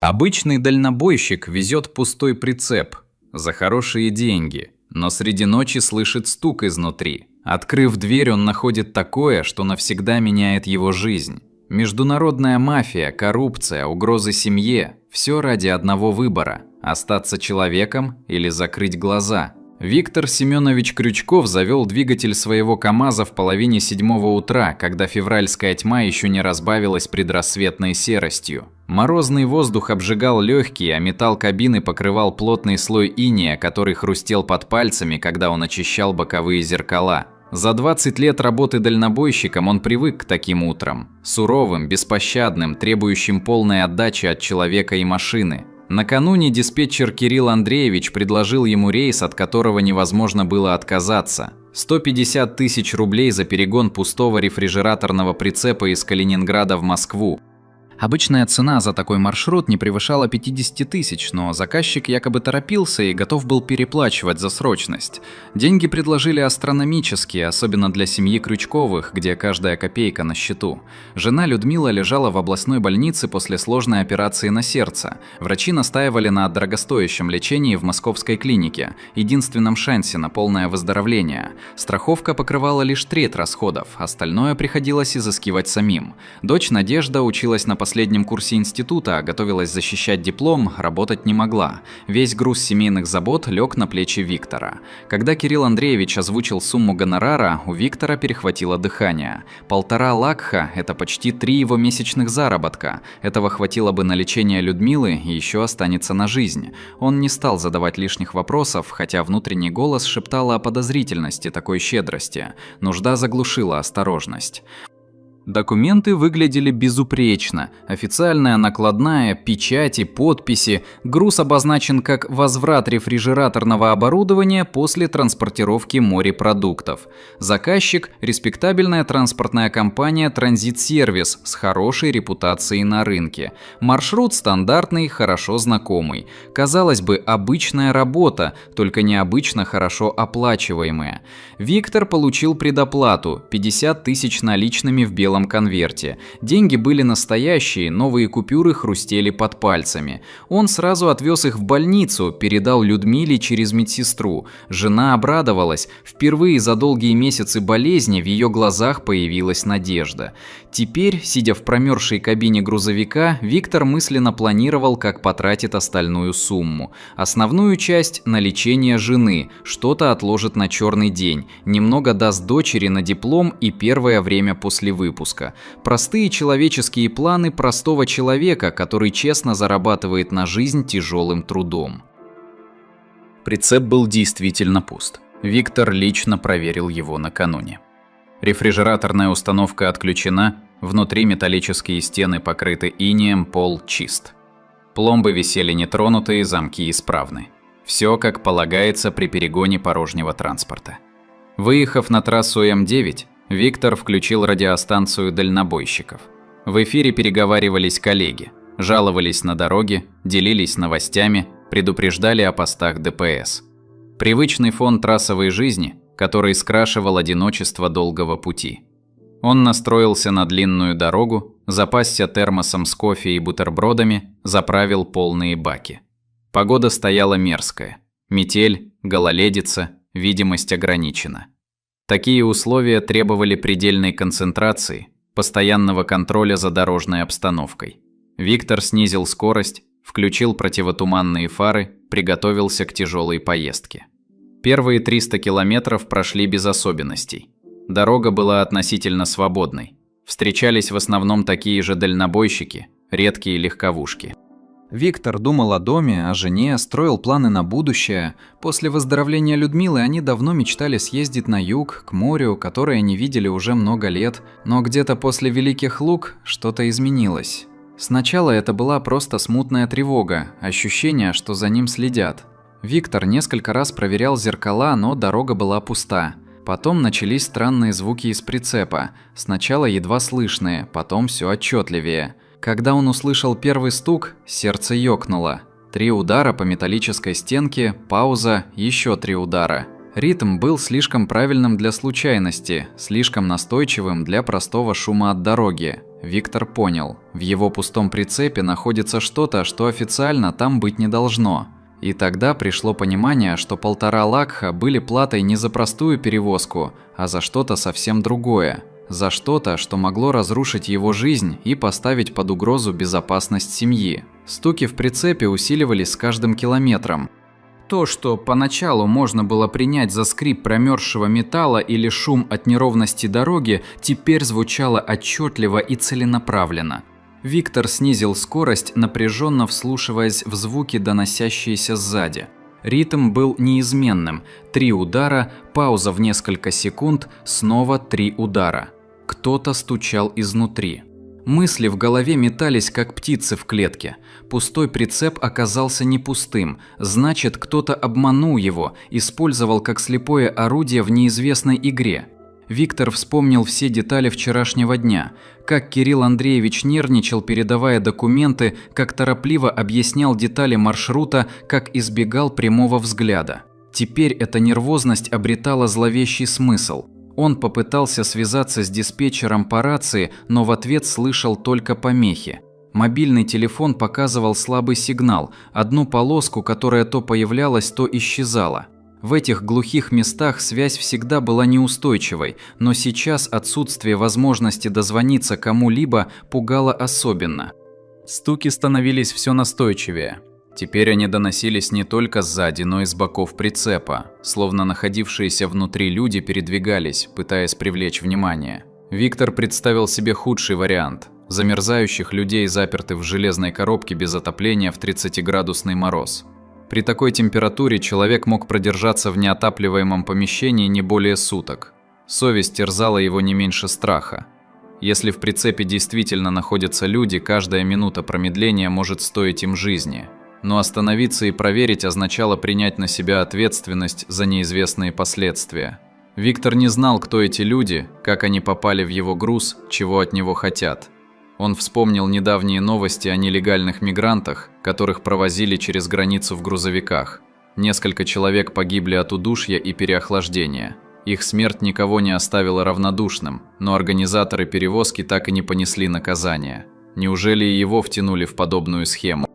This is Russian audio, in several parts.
Обычный дальнобойщик везет пустой прицеп за хорошие деньги, но среди ночи слышит стук изнутри. Открыв дверь, он находит такое, что навсегда меняет его жизнь. Международная мафия, коррупция, угрозы семье – все ради одного выбора – остаться человеком или закрыть глаза. Виктор Семенович Крючков завел двигатель своего КАМАЗа в половине 7 утра, когда февральская тьма еще не разбавилась предрассветной серостью. Морозный воздух обжигал легкие, а металл кабины покрывал плотный слой инея, который хрустел под пальцами, когда он очищал боковые зеркала. За 20 лет работы дальнобойщиком он привык к таким утрам. Суровым, беспощадным, требующим полной отдачи от человека и машины. Накануне диспетчер Кирилл Андреевич предложил ему рейс, от которого невозможно было отказаться. 150 тысяч рублей за перегон пустого рефрижераторного прицепа из Калининграда в Москву. Обычная цена за такой маршрут не превышала 50 тысяч, но заказчик якобы торопился и готов был переплачивать за срочность. Деньги предложили астрономические, особенно для семьи Крючковых, где каждая копейка на счету. Жена Людмила лежала в областной больнице после сложной операции на сердце. Врачи настаивали на дорогостоящем лечении в московской клинике, единственном шансе на полное выздоровление. Страховка покрывала лишь треть расходов, остальное приходилось изыскивать самим. Дочь Надежда училась на последнем курсе института, готовилась защищать диплом, работать не могла. Весь груз семейных забот лег на плечи Виктора. Когда Кирилл Андреевич озвучил сумму гонорара, у Виктора перехватило дыхание. 1,5 лакха – это почти 3 его месячных заработка. Этого хватило бы на лечение Людмилы и еще останется на жизнь. Он не стал задавать лишних вопросов, хотя внутренний голос шептал о подозрительности такой щедрости. Нужда заглушила осторожность. Документы выглядели безупречно. Официальная накладная, печати, подписи. Груз обозначен как возврат рефрижераторного оборудования после транспортировки морепродуктов. Заказчик – респектабельная транспортная компания «Транзит-сервис» с хорошей репутацией на рынке. Маршрут стандартный, хорошо знакомый. Казалось бы, обычная работа, только необычно хорошо оплачиваемая. Виктор получил предоплату – 50 тысяч наличными в белом конверте. Деньги были настоящие, новые купюры хрустели под пальцами. Он сразу отвез их в больницу, передал Людмиле через медсестру. Жена обрадовалась. Впервые за долгие месяцы болезни в ее глазах появилась надежда. Теперь, сидя в промерзшей кабине грузовика, Виктор мысленно планировал, как потратит остальную сумму. Основную часть на лечение жены, что-то отложит на черный день, немного даст дочери на диплом и первое время после выпуска. Простые человеческие планы простого человека, который честно зарабатывает на жизнь тяжелым трудом. Прицеп был действительно пуст. Виктор лично проверил его накануне. Рефрижераторная установка отключена, внутри металлические стены покрыты инеем, пол чист. Пломбы висели нетронутые, замки исправны. Все как полагается при перегоне порожнего транспорта. Выехав на трассу М9, Виктор включил радиостанцию дальнобойщиков. В эфире переговаривались коллеги, жаловались на дороги, делились новостями, предупреждали о постах ДПС. Привычный фон трассовой жизни, который скрашивал одиночество долгого пути. Он настроился на длинную дорогу, запасся термосом с кофе и бутербродами, заправил полные баки. Погода стояла мерзкая. Метель, гололедица, видимость ограничена. Такие условия требовали предельной концентрации, постоянного контроля за дорожной обстановкой. Виктор снизил скорость, включил противотуманные фары, приготовился к тяжелой поездке. Первые 300 километров прошли без особенностей. Дорога была относительно свободной. Встречались в основном такие же дальнобойщики, редкие легковушки. Виктор думал о доме, о жене, строил планы на будущее. После выздоровления Людмилы они давно мечтали съездить на юг, к морю, которое не видели уже много лет. Но где-то после Великих Луг что-то изменилось. Сначала это была просто смутная тревога, ощущение, что за ним следят. Виктор несколько раз проверял зеркала, но дорога была пуста. Потом начались странные звуки из прицепа. Сначала едва слышные, потом все отчетливее. Когда он услышал первый стук, сердце ёкнуло. 3 удара по металлической стенке, пауза, еще 3 удара. Ритм был слишком правильным для случайности, слишком настойчивым для простого шума от дороги. Виктор понял, в его пустом прицепе находится что-то, что официально там быть не должно. И тогда пришло понимание, что 1,5 лакха были платой не за простую перевозку, а за что-то совсем другое. За что-то, что могло разрушить его жизнь и поставить под угрозу безопасность семьи. Стуки в прицепе усиливались с каждым километром. То, что поначалу можно было принять за скрип промерзшего металла или шум от неровности дороги, теперь звучало отчетливо и целенаправленно. Виктор снизил скорость, напряженно вслушиваясь в звуки, доносящиеся сзади. Ритм был неизменным. 3 удара, пауза в несколько секунд, снова 3 удара. Кто-то стучал изнутри. Мысли в голове метались, как птицы в клетке. Пустой прицеп оказался не пустым, значит, кто-то обманул его, использовал как слепое орудие в неизвестной игре. Виктор вспомнил все детали вчерашнего дня, как Кирилл Андреевич нервничал, передавая документы, как торопливо объяснял детали маршрута, как избегал прямого взгляда. Теперь эта нервозность обретала зловещий смысл. Он попытался связаться с диспетчером по рации, но в ответ слышал только помехи. Мобильный телефон показывал слабый сигнал, одну полоску, которая то появлялась, то исчезала. В этих глухих местах связь всегда была неустойчивой, но сейчас отсутствие возможности дозвониться кому-либо пугало особенно. Стуки становились все настойчивее. Теперь они доносились не только сзади, но и с боков прицепа, словно находившиеся внутри люди передвигались, пытаясь привлечь внимание. Виктор представил себе худший вариант – замерзающих людей, запертых в железной коробке без отопления в 30-градусный мороз. При такой температуре человек мог продержаться в неотапливаемом помещении не более суток. Совесть терзала его не меньше страха. Если в прицепе действительно находятся люди, каждая минута промедления может стоить им жизни. Но остановиться и проверить означало принять на себя ответственность за неизвестные последствия. Виктор не знал, кто эти люди, как они попали в его груз, чего от него хотят. Он вспомнил недавние новости о нелегальных мигрантах, которых провозили через границу в грузовиках. Несколько человек погибли от удушья и переохлаждения. Их смерть никого не оставила равнодушным, но организаторы перевозки так и не понесли наказания. Неужели и его втянули в подобную схему?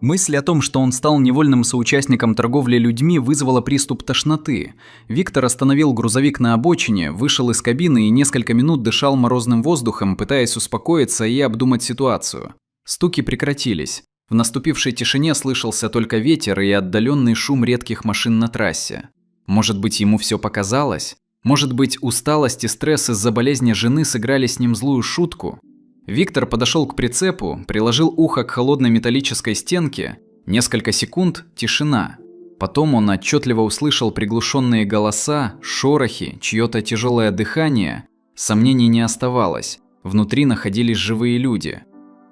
Мысль о том, что он стал невольным соучастником торговли людьми, вызвала приступ тошноты. Виктор остановил грузовик на обочине, вышел из кабины и несколько минут дышал морозным воздухом, пытаясь успокоиться и обдумать ситуацию. Стуки прекратились. В наступившей тишине слышался только ветер и отдаленный шум редких машин на трассе. Может быть, ему все показалось? Может быть, усталость и стресс из-за болезни жены сыграли с ним злую шутку? Виктор подошел к прицепу, приложил ухо к холодной металлической стенке. Несколько секунд – тишина. Потом он отчетливо услышал приглушенные голоса, шорохи, чье-то тяжелое дыхание. Сомнений не оставалось. Внутри находились живые люди.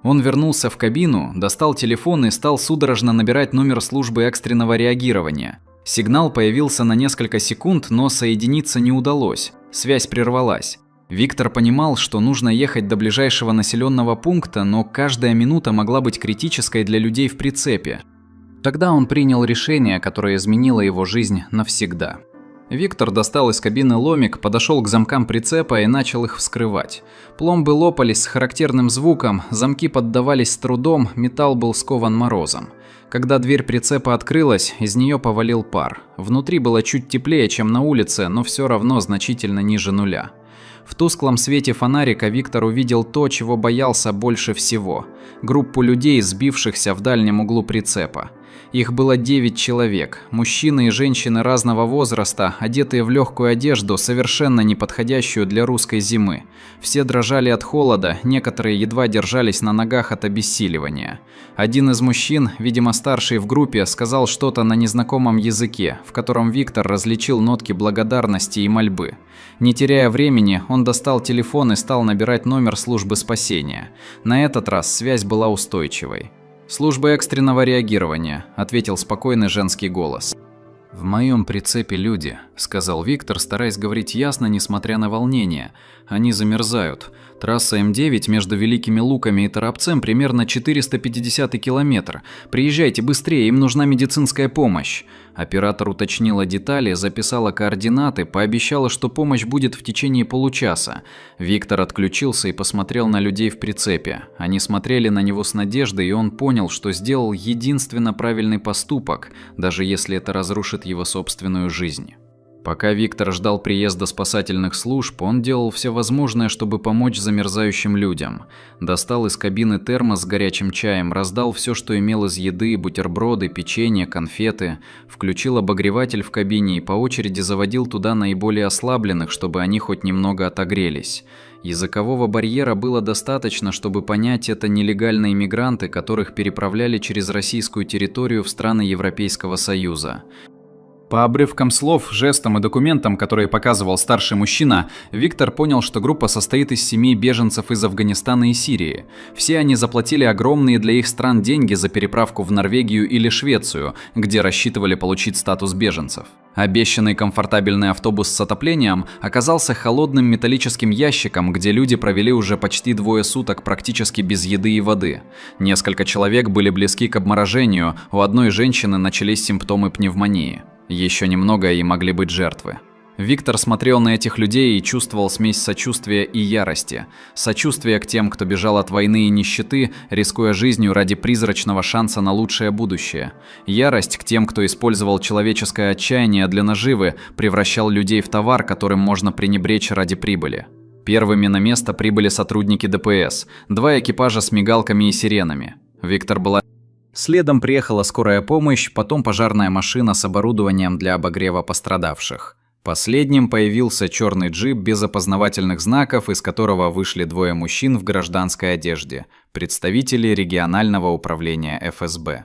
Он вернулся в кабину, достал телефон и стал судорожно набирать номер службы экстренного реагирования. Сигнал появился на несколько секунд, но соединиться не удалось. Связь прервалась. Виктор понимал, что нужно ехать до ближайшего населенного пункта, но каждая минута могла быть критической для людей в прицепе. Тогда он принял решение, которое изменило его жизнь навсегда. Виктор достал из кабины ломик, подошел к замкам прицепа и начал их вскрывать. Пломбы лопались с характерным звуком, замки поддавались с трудом, металл был скован морозом. Когда дверь прицепа открылась, из нее повалил пар. Внутри было чуть теплее, чем на улице, но все равно значительно ниже нуля. В тусклом свете фонарика Виктор увидел то, чего боялся больше всего – группу людей, сбившихся в дальнем углу прицепа. Их было 9 человек, мужчины и женщины разного возраста, одетые в легкую одежду, совершенно не подходящую для русской зимы. Все дрожали от холода, некоторые едва держались на ногах от обессиливания. Один из мужчин, видимо старший в группе, сказал что-то на незнакомом языке, в котором Виктор различил нотки благодарности и мольбы. Не теряя времени, он достал телефон и стал набирать номер службы спасения. На этот раз связь была устойчивой. «Служба экстренного реагирования», – ответил спокойный женский голос. «В моем прицепе люди», – сказал Виктор, стараясь говорить ясно, несмотря на волнение. «Они замерзают. Трасса М9 между Великими Луками и Торопцем примерно 450 километр. Приезжайте быстрее, им нужна медицинская помощь». Оператор уточнила детали, записала координаты, пообещала, что помощь будет в течение получаса. Виктор отключился и посмотрел на людей в прицепе. Они смотрели на него с надеждой, и он понял, что сделал единственно правильный поступок, даже если это разрушит его собственную жизнь. Пока Виктор ждал приезда спасательных служб, он делал все возможное, чтобы помочь замерзающим людям. Достал из кабины термос с горячим чаем, раздал все, что имел из еды: бутерброды, печенье, конфеты, включил обогреватель в кабине и по очереди заводил туда наиболее ослабленных, чтобы они хоть немного отогрелись. Языкового барьера было достаточно, чтобы понять, это нелегальные мигранты, которых переправляли через российскую территорию в страны Европейского Союза. По обрывкам слов, жестам и документам, которые показывал старший мужчина, Виктор понял, что группа состоит из 7 беженцев из Афганистана и Сирии. Все они заплатили огромные для их стран деньги за переправку в Норвегию или Швецию, где рассчитывали получить статус беженцев. Обещанный комфортабельный автобус с отоплением оказался холодным металлическим ящиком, где люди провели уже почти 2 суток практически без еды и воды. Несколько человек были близки к обморожению, у одной женщины начались симптомы пневмонии. Еще немного и могли быть жертвы. Виктор смотрел на этих людей и чувствовал смесь сочувствия и ярости. Сочувствие к тем, кто бежал от войны и нищеты, рискуя жизнью ради призрачного шанса на лучшее будущее. Ярость к тем, кто использовал человеческое отчаяние для наживы, превращал людей в товар, которым можно пренебречь ради прибыли. Первыми на место прибыли сотрудники ДПС, 2 экипажа с мигалками и сиренами. Виктор был. Следом приехала скорая помощь, потом пожарная машина с оборудованием для обогрева пострадавших. Последним появился черный джип без опознавательных знаков, из которого вышли 2 мужчин в гражданской одежде, представители регионального управления ФСБ.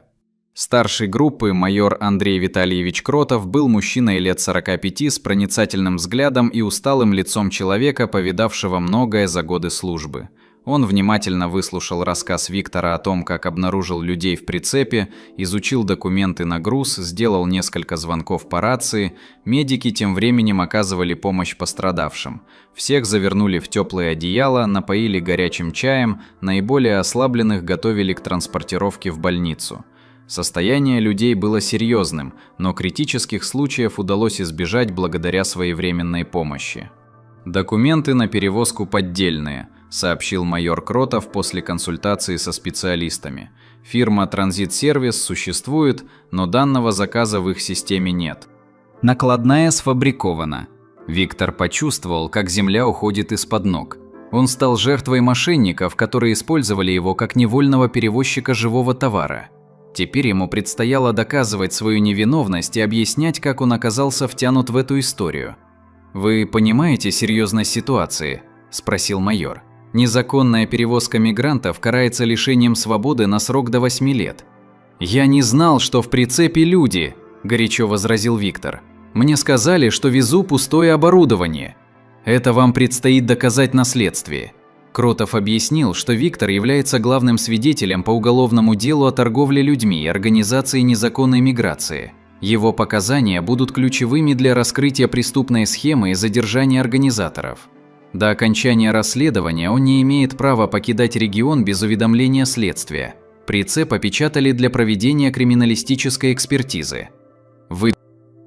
Старший группы, майор Андрей Витальевич Кротов, был мужчиной лет 45 с проницательным взглядом и усталым лицом человека, повидавшего многое за годы службы. Он внимательно выслушал рассказ Виктора о том, как обнаружил людей в прицепе, изучил документы на груз, сделал несколько звонков по рации. Медики тем временем оказывали помощь пострадавшим. Всех завернули в теплые одеяла, напоили горячим чаем, наиболее ослабленных готовили к транспортировке в больницу. Состояние людей было серьезным, но критических случаев удалось избежать благодаря своевременной помощи. «Документы на перевозку поддельные», – сообщил майор Кротов после консультации со специалистами. «Фирма «Транзит-сервис» существует, но данного заказа в их системе нет. Накладная сфабрикована». Виктор почувствовал, как земля уходит из-под ног. Он стал жертвой мошенников, которые использовали его как невольного перевозчика живого товара. Теперь ему предстояло доказывать свою невиновность и объяснять, как он оказался втянут в эту историю. «Вы понимаете серьезность ситуации?» – спросил майор. «Незаконная перевозка мигрантов карается лишением свободы на срок до 8 лет». «Я не знал, что в прицепе люди», – горячо возразил Виктор. «Мне сказали, что везу пустое оборудование. Это вам предстоит доказать на следствии». Кротов объяснил, что Виктор является главным свидетелем по уголовному делу о торговле людьми и организации незаконной миграции. Его показания будут ключевыми для раскрытия преступной схемы и задержания организаторов. До окончания расследования он не имеет права покидать регион без уведомления следствия. Прицеп опечатали для проведения криминалистической экспертизы.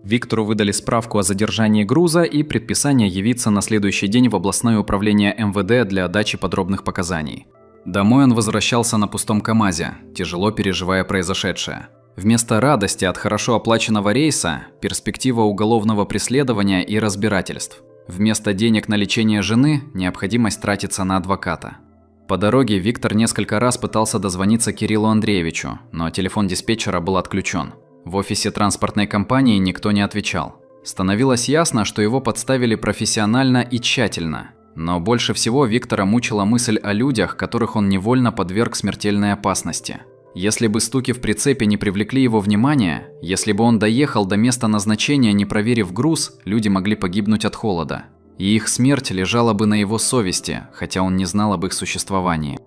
Виктору выдали справку о задержании груза и предписание явиться на следующий день в областное управление МВД для дачи подробных показаний. Домой он возвращался на пустом КАМАЗе, тяжело переживая произошедшее. Вместо радости от хорошо оплаченного рейса – перспектива уголовного преследования и разбирательств. Вместо денег на лечение жены – необходимость тратиться на адвоката. По дороге Виктор несколько раз пытался дозвониться Кириллу Андреевичу, но телефон диспетчера был отключен. В офисе транспортной компании никто не отвечал. Становилось ясно, что его подставили профессионально и тщательно. Но больше всего Виктора мучила мысль о людях, которых он невольно подверг смертельной опасности. Если бы стуки в прицепе не привлекли его внимания, если бы он доехал до места назначения, не проверив груз, люди могли погибнуть от холода. И их смерть лежала бы на его совести, хотя он не знал об их существовании.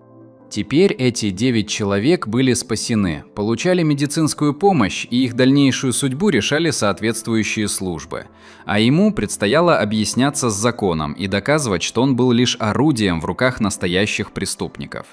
Теперь эти 9 человек были спасены, получали медицинскую помощь, и их дальнейшую судьбу решали соответствующие службы. А ему предстояло объясняться с законом и доказывать, что он был лишь орудием в руках настоящих преступников.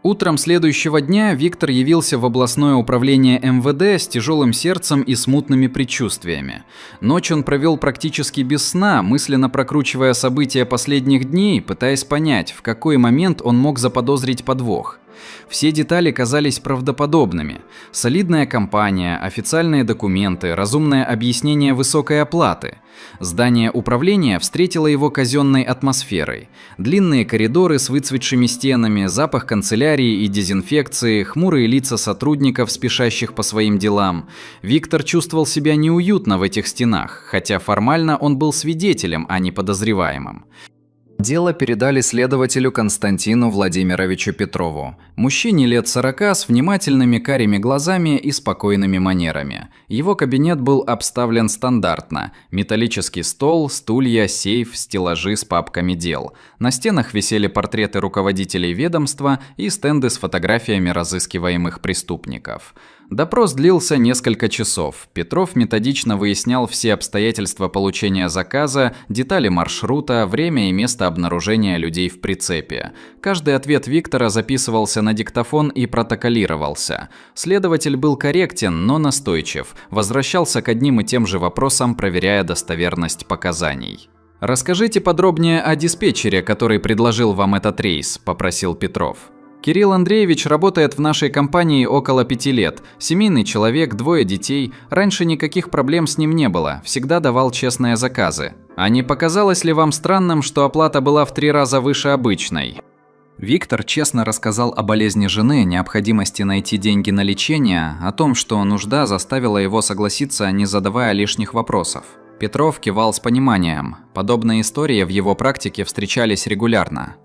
Утром следующего дня Виктор явился в областное управление МВД с тяжелым сердцем и смутными предчувствиями. Ночь он провел практически без сна, мысленно прокручивая события последних дней, пытаясь понять, в какой момент он мог заподозрить подвох. Все детали казались правдоподобными. Солидная компания, официальные документы, разумное объяснение высокой оплаты. Здание управления встретило его казенной атмосферой. Длинные коридоры с выцветшими стенами, запах канцелярии и дезинфекции, хмурые лица сотрудников, спешащих по своим делам. Виктор чувствовал себя неуютно в этих стенах, хотя формально он был свидетелем, а не подозреваемым. Дело передали следователю Константину Владимировичу Петрову, мужчине лет 40 с внимательными карими глазами и спокойными манерами. Его кабинет был обставлен стандартно: металлический стол, стулья, сейф, стеллажи с папками дел. На стенах висели портреты руководителей ведомства и стенды с фотографиями разыскиваемых преступников. Допрос длился несколько часов. Петров методично выяснял все обстоятельства получения заказа, детали маршрута, время и место обнаружения людей в прицепе. Каждый ответ Виктора записывался на диктофон и протоколировался. Следователь был корректен, но настойчив, возвращался к одним и тем же вопросам, проверяя достоверность показаний. «Расскажите подробнее о диспетчере, который предложил вам этот рейс», – попросил Петров. «Кирилл Андреевич работает в нашей компании около 5 лет. Семейный человек, 2 детей. Раньше никаких проблем с ним не было. Всегда давал честные заказы. А не показалось ли вам странным, что оплата была в 3 раза выше обычной?» Виктор честно рассказал о болезни жены, необходимости найти деньги на лечение, о том, что нужда заставила его согласиться, не задавая лишних вопросов. Петров кивал с пониманием. Подобные истории в его практике встречались регулярно.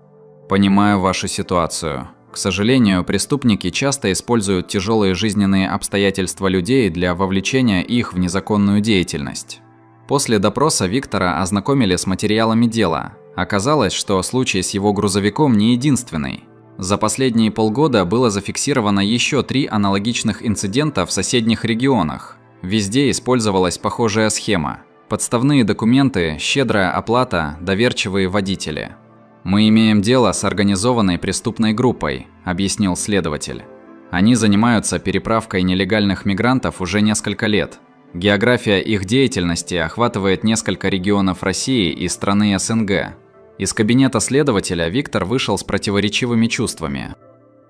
«Понимаю вашу ситуацию. К сожалению, преступники часто используют тяжелые жизненные обстоятельства людей для вовлечения их в незаконную деятельность». После допроса Виктора ознакомили с материалами дела. Оказалось, что случай с его грузовиком не единственный. За последние полгода было зафиксировано еще 3 аналогичных инцидента в соседних регионах. Везде использовалась похожая схема: подставные документы, щедрая оплата, доверчивые водители. «Мы имеем дело с организованной преступной группой», – объяснил следователь. «Они занимаются переправкой нелегальных мигрантов уже несколько лет. География их деятельности охватывает несколько регионов России и страны СНГ». Из кабинета следователя Виктор вышел с противоречивыми чувствами.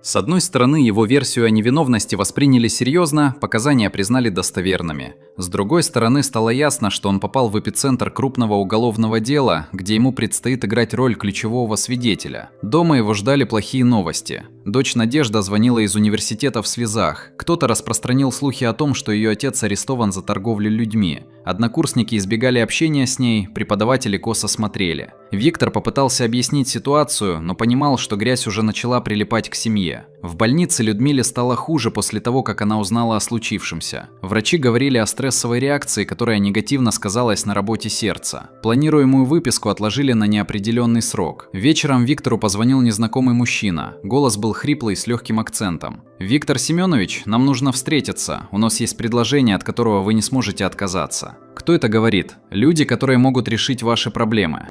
С одной стороны, его версию о невиновности восприняли серьезно, показания признали достоверными. С другой стороны, стало ясно, что он попал в эпицентр крупного уголовного дела, где ему предстоит играть роль ключевого свидетеля. Дома его ждали плохие новости. Дочь Надежда звонила из университета в слезах. Кто-то распространил слухи о том, что ее отец арестован за торговлю людьми. Однокурсники избегали общения с ней, преподаватели косо смотрели. Виктор попытался объяснить ситуацию, но понимал, что грязь уже начала прилипать к семье. В больнице Людмиле стало хуже после того, как она узнала о случившемся. Врачи говорили о стрессовой реакции, которая негативно сказалась на работе сердца. Планируемую выписку отложили на неопределенный срок. Вечером Виктору позвонил незнакомый мужчина. Голос был хриплый с легким акцентом. «Виктор Семенович, нам нужно встретиться. У нас есть предложение, от которого вы не сможете отказаться». Кто это говорит? Люди, которые могут решить ваши проблемы.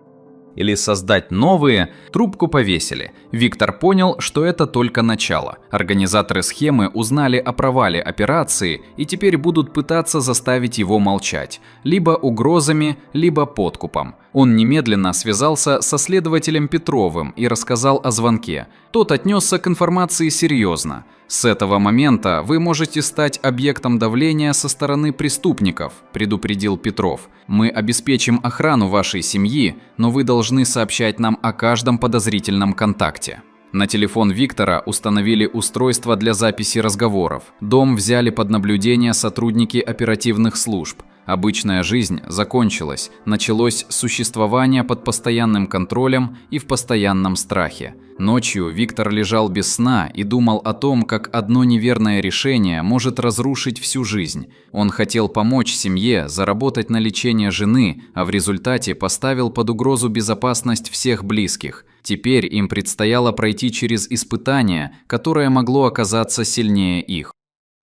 Или создать новые. Трубку повесили. Виктор понял, что это только начало. Организаторы схемы узнали о провале операции и теперь будут пытаться заставить его молчать. Либо угрозами, либо подкупом. Он немедленно связался со следователем Петровым и рассказал о звонке. Тот отнесся к информации серьезно. «С этого момента вы можете стать объектом давления со стороны преступников», – предупредил Петров. «Мы обеспечим охрану вашей семьи, но вы должны сообщать нам о каждом подозрительном контакте». На телефон Виктора установили устройство для записи разговоров. Дом взяли под наблюдение сотрудники оперативных служб. Обычная жизнь закончилась, началось существование под постоянным контролем и в постоянном страхе. Ночью Виктор лежал без сна и думал о том, как одно неверное решение может разрушить всю жизнь. Он хотел помочь семье, заработать на лечение жены, а в результате поставил под угрозу безопасность всех близких. Теперь им предстояло пройти через испытание, которое могло оказаться сильнее их.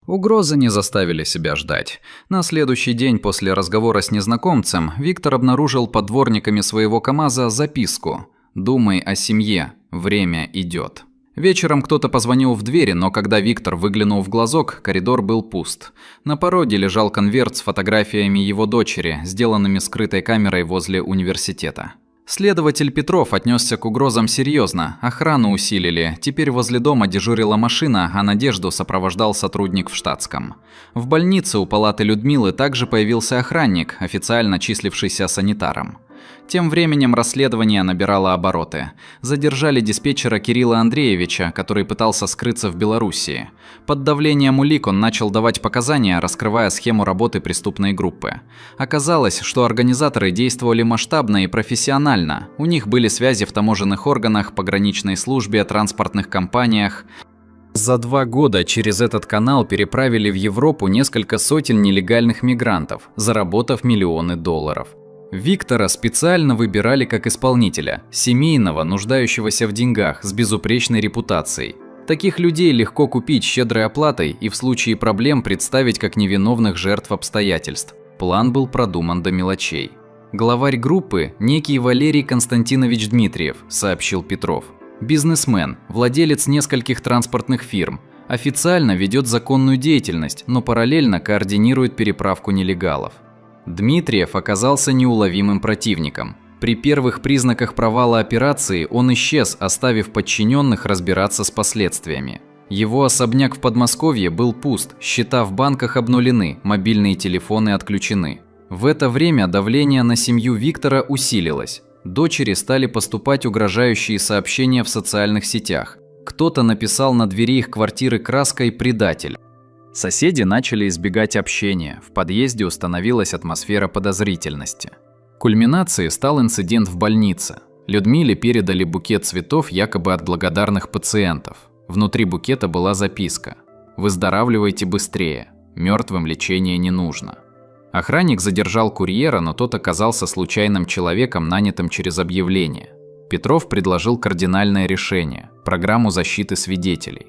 Угрозы не заставили себя ждать. На следующий день после разговора с незнакомцем Виктор обнаружил под дворниками своего КАМАЗа записку: «Думай о семье, время идет». Вечером кто-то позвонил в двери, но когда Виктор выглянул в глазок, коридор был пуст. На пороге лежал конверт с фотографиями его дочери, сделанными скрытой камерой возле университета. Следователь Петров отнесся к угрозам серьезно, охрану усилили, теперь возле дома дежурила машина, а Надежду сопровождал сотрудник в штатском. В больнице у палаты Людмилы также появился охранник, официально числившийся санитаром. Тем временем расследование набирало обороты. Задержали диспетчера Кирилла Андреевича, который пытался скрыться в Белоруссии. Под давлением улик он начал давать показания, раскрывая схему работы преступной группы. Оказалось, что организаторы действовали масштабно и профессионально. У них были связи в таможенных органах, пограничной службе, транспортных компаниях. За 2 года через этот канал переправили в Европу несколько сотен нелегальных мигрантов, заработав миллионы долларов. Виктора специально выбирали как исполнителя, семейного, нуждающегося в деньгах, с безупречной репутацией. Таких людей легко купить щедрой оплатой и в случае проблем представить как невиновных жертв обстоятельств. План был продуман до мелочей. Главарь группы – некий Валерий Константинович Дмитриев, сообщил Петров. Бизнесмен, владелец нескольких транспортных фирм. Официально ведет законную деятельность, но параллельно координирует переправку нелегалов. Дмитриев оказался неуловимым противником. При первых признаках провала операции он исчез, оставив подчиненных разбираться с последствиями. Его особняк в Подмосковье был пуст, счета в банках обнулены, мобильные телефоны отключены. В это время давление на семью Виктора усилилось. Дочери стали поступать угрожающие сообщения в социальных сетях. Кто-то написал на двери их квартиры краской «Предатель». Соседи начали избегать общения, в подъезде установилась атмосфера подозрительности. Кульминацией стал инцидент в больнице. Людмиле передали букет цветов якобы от благодарных пациентов. Внутри букета была записка: «Выздоравливайте быстрее, мертвым лечение не нужно». Охранник задержал курьера, но тот оказался случайным человеком, нанятым через объявление. Петров предложил кардинальное решение – программу защиты свидетелей.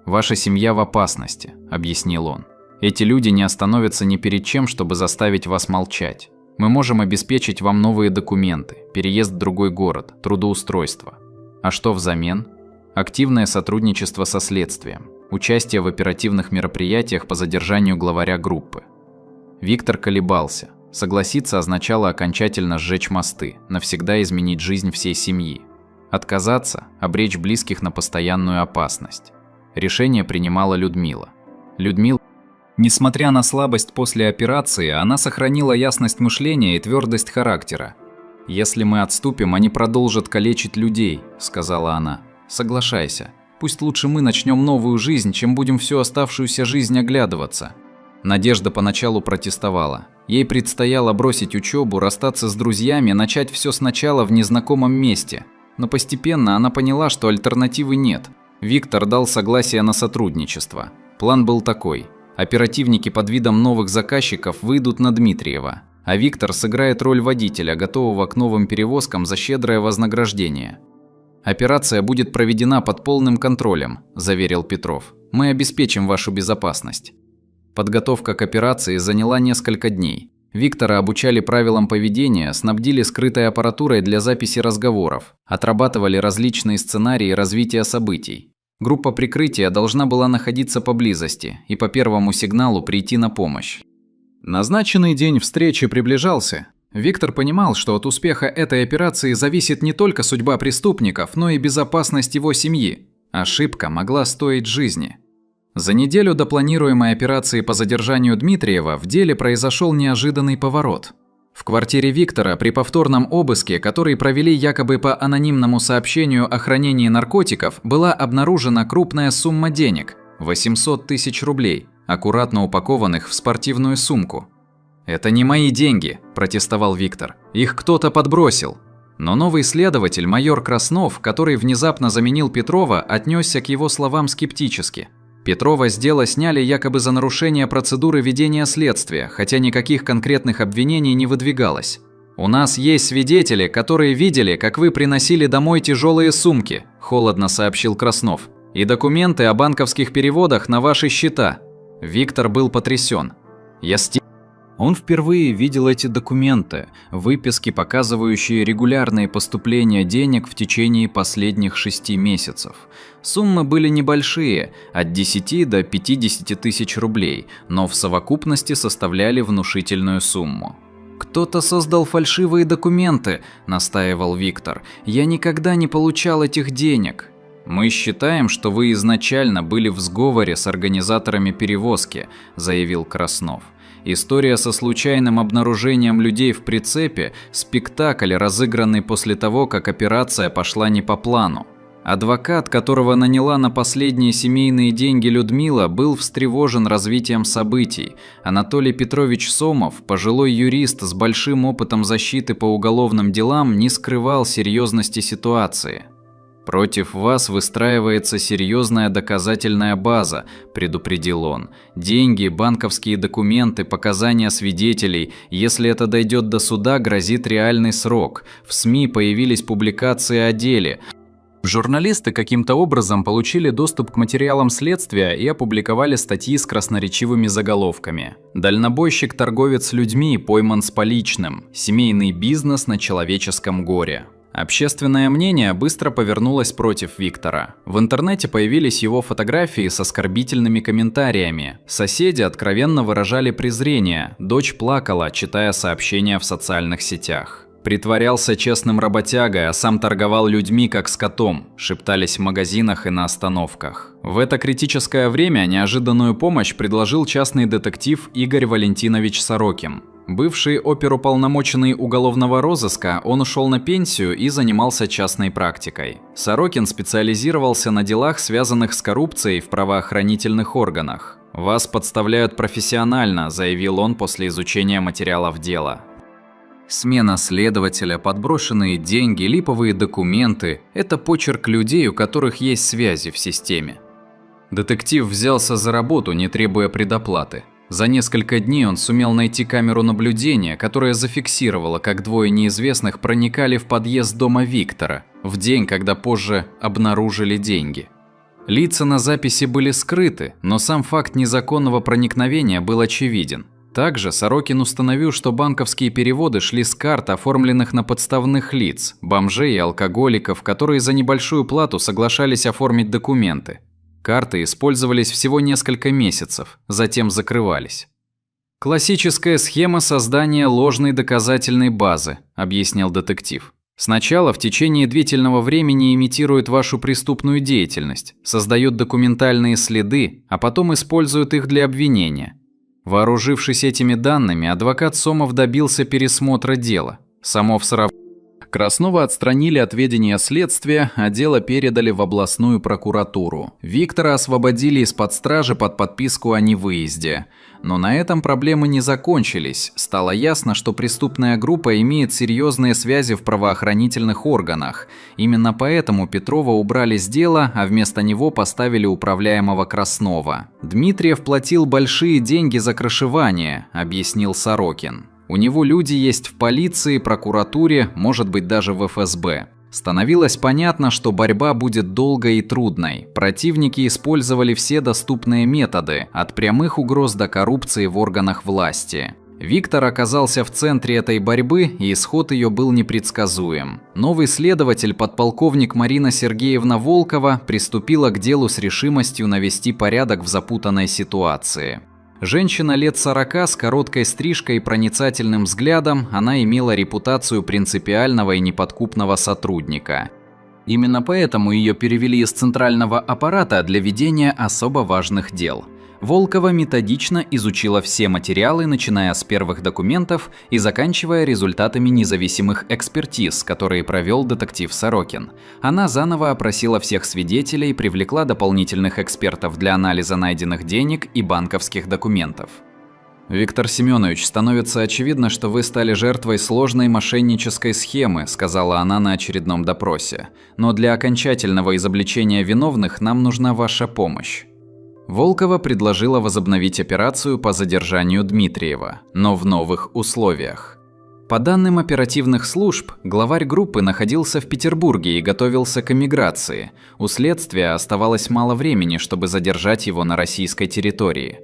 «Ваша семья в опасности», – объяснил он. «Эти люди не остановятся ни перед чем, чтобы заставить вас молчать. Мы можем обеспечить вам новые документы, переезд в другой город, трудоустройство. А что взамен? Активное сотрудничество со следствием, участие в оперативных мероприятиях по задержанию главаря группы». Виктор колебался. Согласиться означало окончательно сжечь мосты, навсегда изменить жизнь всей семьи. Отказаться – обречь близких на постоянную опасность. Решение принимала Людмила. Несмотря на слабость после операции, она сохранила ясность мышления и твердость характера. «Если мы отступим, они продолжат калечить людей», – сказала она. «Соглашайся. Пусть лучше мы начнем новую жизнь, чем будем всю оставшуюся жизнь оглядываться». Надежда поначалу протестовала. Ей предстояло бросить учебу, расстаться с друзьями, начать все сначала в незнакомом месте. Но постепенно она поняла, что альтернативы нет. Виктор дал согласие на сотрудничество. План был такой. Оперативники под видом новых заказчиков выйдут на Дмитриева, а Виктор сыграет роль водителя, готового к новым перевозкам за щедрое вознаграждение. «Операция будет проведена под полным контролем», – заверил Петров. «Мы обеспечим вашу безопасность». Подготовка к операции заняла несколько дней. Виктора обучали правилам поведения, снабдили скрытой аппаратурой для записи разговоров, отрабатывали различные сценарии развития событий. Группа прикрытия должна была находиться поблизости и по первому сигналу прийти на помощь. Назначенный день встречи приближался. Виктор понимал, что от успеха этой операции зависит не только судьба преступников, но и безопасность его семьи. Ошибка могла стоить жизни. За неделю до планируемой операции по задержанию Дмитриева в деле произошел неожиданный поворот. В квартире Виктора при повторном обыске, который провели якобы по анонимному сообщению о хранении наркотиков, была обнаружена крупная сумма денег – 800 тысяч рублей, аккуратно упакованных в спортивную сумку. «Это не мои деньги», – протестовал Виктор. «Их кто-то подбросил». Но новый следователь, майор Краснов, который внезапно заменил Петрова, отнесся к его словам скептически. Петрова с дела сняли якобы за нарушение процедуры ведения следствия, хотя никаких конкретных обвинений не выдвигалось. «У нас есть свидетели, которые видели, как вы приносили домой тяжелые сумки», – холодно сообщил Краснов. «И документы о банковских переводах на ваши счета». Виктор был потрясен. Он впервые видел эти документы, выписки, показывающие регулярные поступления денег в течение последних 6 месяцев. Суммы были небольшие, от 10 до 50 тысяч рублей, но в совокупности составляли внушительную сумму. «Кто-то создал фальшивые документы», – настаивал Виктор. «Я никогда не получал этих денег». «Мы считаем, что вы изначально были в сговоре с организаторами перевозки», – заявил Краснов. История со случайным обнаружением людей в прицепе – спектакль, разыгранный после того, как операция пошла не по плану. Адвокат, которого наняла на последние семейные деньги Людмила, был встревожен развитием событий. Анатолий Петрович Сомов, пожилой юрист с большим опытом защиты по уголовным делам, не скрывал серьезности ситуации. «Против вас выстраивается серьезная доказательная база», – предупредил он. «Деньги, банковские документы, показания свидетелей. Если это дойдет до суда, грозит реальный срок. В СМИ появились публикации о деле». Журналисты каким-то образом получили доступ к материалам следствия и опубликовали статьи с красноречивыми заголовками. «Дальнобойщик-торговец людьми пойман с поличным. Семейный бизнес на человеческом горе». Общественное мнение быстро повернулось против Виктора. В интернете появились его фотографии с оскорбительными комментариями. Соседи откровенно выражали презрение, дочь плакала, читая сообщения в социальных сетях. «Притворялся честным работягой, а сам торговал людьми как скотом», шептались в магазинах и на остановках. В это критическое время неожиданную помощь предложил частный детектив Игорь Валентинович Сорокин. Бывший оперуполномоченный уголовного розыска, он ушел на пенсию и занимался частной практикой. Сорокин специализировался на делах, связанных с коррупцией в правоохранительных органах. «Вас подставляют профессионально», – заявил он после изучения материалов дела. Смена следователя, подброшенные деньги, липовые документы – это почерк людей, у которых есть связи в системе. Детектив взялся за работу, не требуя предоплаты. За несколько дней он сумел найти камеру наблюдения, которая зафиксировала, как двое неизвестных проникали в подъезд дома Виктора, в день, когда позже обнаружили деньги. Лица на записи были скрыты, но сам факт незаконного проникновения был очевиден. Также Сорокин установил, что банковские переводы шли с карт, оформленных на подставных лиц, бомжей и алкоголиков, которые за небольшую плату соглашались оформить документы. Карты использовались всего несколько месяцев, затем закрывались. «Классическая схема создания ложной доказательной базы», – объяснил детектив. «Сначала в течение длительного времени имитируют вашу преступную деятельность, создают документальные следы, а потом используют их для обвинения». Вооружившись этими данными, адвокат Сомов добился пересмотра дела. Сомов сравнил. Краснова отстранили от ведения следствия, а дело передали в областную прокуратуру. Виктора освободили из-под стражи под подписку о невыезде. Но на этом проблемы не закончились. Стало ясно, что преступная группа имеет серьезные связи в правоохранительных органах. Именно поэтому Петрова убрали с дела, а вместо него поставили управляемого Краснова. «Дмитриев платил большие деньги за крышевание», – объяснил Сорокин. «У него люди есть в полиции, прокуратуре, может быть даже в ФСБ». Становилось понятно, что борьба будет долгой и трудной. Противники использовали все доступные методы, от прямых угроз до коррупции в органах власти. Виктор оказался в центре этой борьбы, и исход ее был непредсказуем. Новый следователь, подполковник Марина Сергеевна Волкова, приступила к делу с решимостью навести порядок в запутанной ситуации. Женщина лет 40 с короткой стрижкой и проницательным взглядом, она имела репутацию принципиального и неподкупного сотрудника. Именно поэтому ее перевели из центрального аппарата для ведения особо важных дел. Волкова методично изучила все материалы, начиная с первых документов и заканчивая результатами независимых экспертиз, которые провел детектив Сорокин. Она заново опросила всех свидетелей, привлекла дополнительных экспертов для анализа найденных денег и банковских документов. «Виктор Семенович, становится очевидно, что вы стали жертвой сложной мошеннической схемы», сказала она на очередном допросе. «Но для окончательного изобличения виновных нам нужна ваша помощь». Волкова предложила возобновить операцию по задержанию Дмитриева, но в новых условиях. По данным оперативных служб, главарь группы находился в Петербурге и готовился к эмиграции. У следствия оставалось мало времени, чтобы задержать его на российской территории.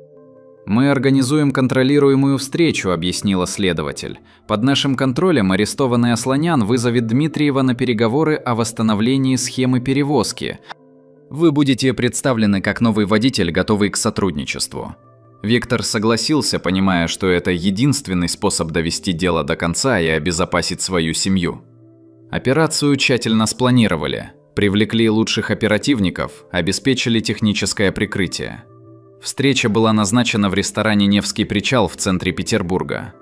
«Мы организуем контролируемую встречу», – объяснила следователь. «Под нашим контролем арестованный Асланян вызовет Дмитриева на переговоры о восстановлении схемы перевозки. Вы будете представлены как новый водитель, готовый к сотрудничеству». Виктор согласился, понимая, что это единственный способ довести дело до конца и обезопасить свою семью. Операцию тщательно спланировали, привлекли лучших оперативников, обеспечили техническое прикрытие. Встреча была назначена в ресторане «Невский причал» в центре Петербурга.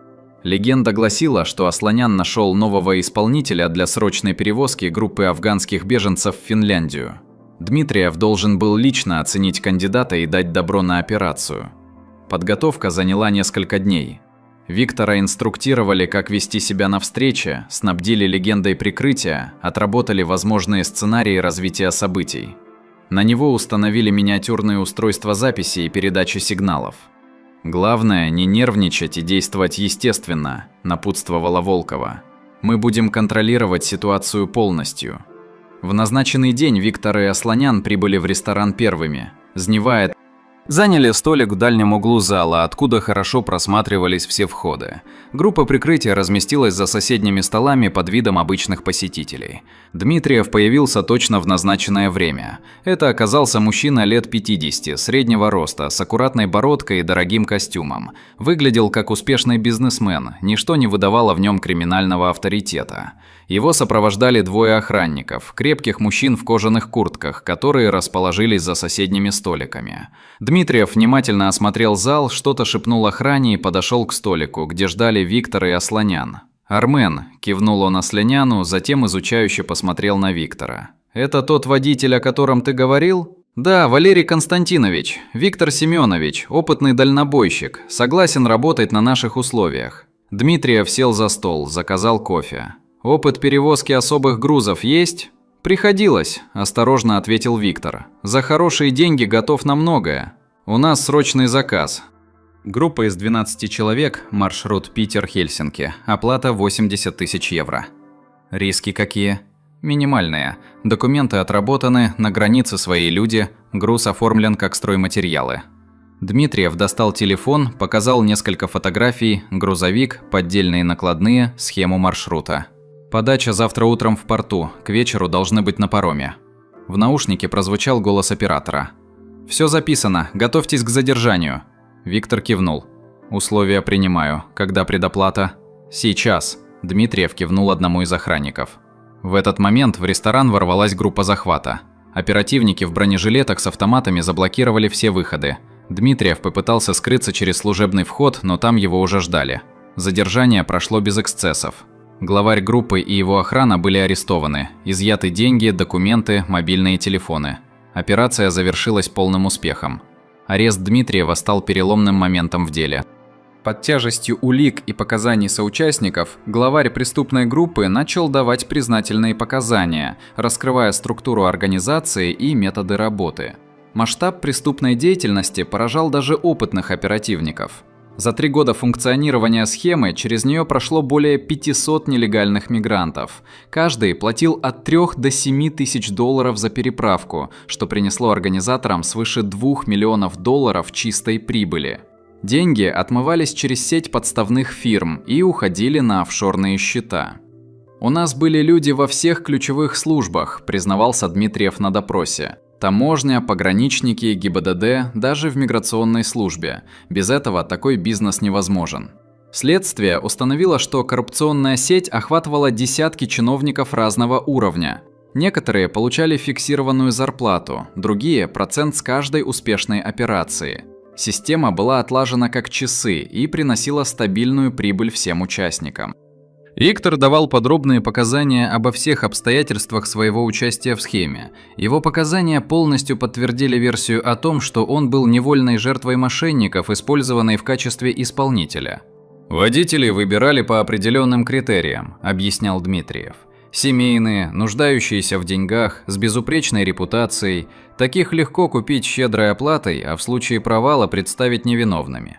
Легенда гласила, что Асланян нашел нового исполнителя для срочной перевозки группы афганских беженцев в Финляндию. Дмитриев должен был лично оценить кандидата и дать добро на операцию. Подготовка заняла несколько дней. Виктора инструктировали, как вести себя на встрече, снабдили легендой прикрытия, отработали возможные сценарии развития событий. На него установили миниатюрные устройства записи и передачи сигналов. «Главное, не нервничать и действовать естественно», – напутствовала Волкова. «Мы будем контролировать ситуацию полностью». В назначенный день Виктор и Асланян прибыли в ресторан первыми. Зневая, заняли столик в дальнем углу зала, откуда хорошо просматривались все входы. Группа прикрытия разместилась за соседними столами под видом обычных посетителей. Дмитриев появился точно в назначенное время. Это оказался мужчина лет 50, среднего роста, с аккуратной бородкой и дорогим костюмом. Выглядел как успешный бизнесмен, ничто не выдавало в нем криминального авторитета. Его сопровождали двое охранников, крепких мужчин в кожаных куртках, которые расположились за соседними столиками. Дмитриев внимательно осмотрел зал, что-то шепнул охране и подошел к столику, где ждали Виктор и Асланян. «Армен», – кивнул он Асланяну, затем изучающе посмотрел на Виктора. «Это тот водитель, о котором ты говорил?» «Да, Валерий Константинович, Виктор Семенович, опытный дальнобойщик, согласен работать на наших условиях». Дмитриев сел за стол, заказал кофе. «Опыт перевозки особых грузов есть?» «Приходилось», – осторожно ответил Виктор. «За хорошие деньги готов на многое. У нас срочный заказ». Группа из 12 человек, маршрут Питер-Хельсинки, оплата 80 тысяч евро. Риски какие? Минимальные. Документы отработаны, на границе свои люди, груз оформлен как стройматериалы. Дмитриев достал телефон, показал несколько фотографий, грузовик, поддельные накладные, схему маршрута. «Подача завтра утром в порту, к вечеру должны быть на пароме». В наушнике прозвучал голос оператора. «Все записано, готовьтесь к задержанию». Виктор кивнул. «Условия принимаю. Когда предоплата?» «Сейчас», – Дмитриев кивнул одному из охранников. В этот момент в ресторан ворвалась группа захвата. Оперативники в бронежилетах с автоматами заблокировали все выходы. Дмитриев попытался скрыться через служебный вход, но там его уже ждали. Задержание прошло без эксцессов. Главарь группы и его охрана были арестованы, изъяты деньги, документы, мобильные телефоны. Операция завершилась полным успехом. Арест Дмитриева стал переломным моментом в деле. Под тяжестью улик и показаний соучастников, главарь преступной группы начал давать признательные показания, раскрывая структуру организации и методы работы. Масштаб преступной деятельности поражал даже опытных оперативников. За 3 года функционирования схемы через нее прошло более 500 нелегальных мигрантов. Каждый платил от 3 до 7 тысяч долларов за переправку, что принесло организаторам свыше 2 миллионов долларов чистой прибыли. Деньги отмывались через сеть подставных фирм и уходили на офшорные счета. «У нас были люди во всех ключевых службах», признавался Дмитриев на допросе. Таможня, пограничники, ГИБДД, даже в миграционной службе. Без этого такой бизнес невозможен. Следствие установило, что коррупционная сеть охватывала десятки чиновников разного уровня. Некоторые получали фиксированную зарплату, другие – процент с каждой успешной операции. Система была отлажена как часы и приносила стабильную прибыль всем участникам. Виктор давал подробные показания обо всех обстоятельствах своего участия в схеме. Его показания полностью подтвердили версию о том, что он был невольной жертвой мошенников, использованной в качестве исполнителя. «Водители выбирали по определенным критериям», – объяснял Дмитриев. «Семейные, нуждающиеся в деньгах, с безупречной репутацией. Таких легко купить щедрой оплатой, а в случае провала представить невиновными».